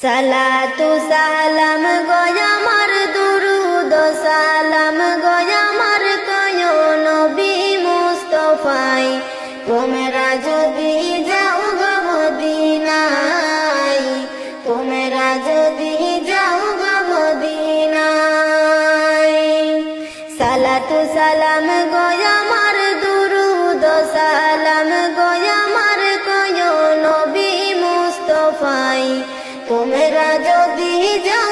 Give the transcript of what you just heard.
সালাতু সালাম গয়ামার দুরুদ সালাম গয়ামার কয় নবী মুস্তাফায় তোমরা যদি যাও গো মদিনায় তোমরা যদি যাও গো মদিনায় সালাতু সালাম গয়ামার দুরুদ সালাম গয়ামার কয় নবী মুস্তাফায় তোমরা যদি যাও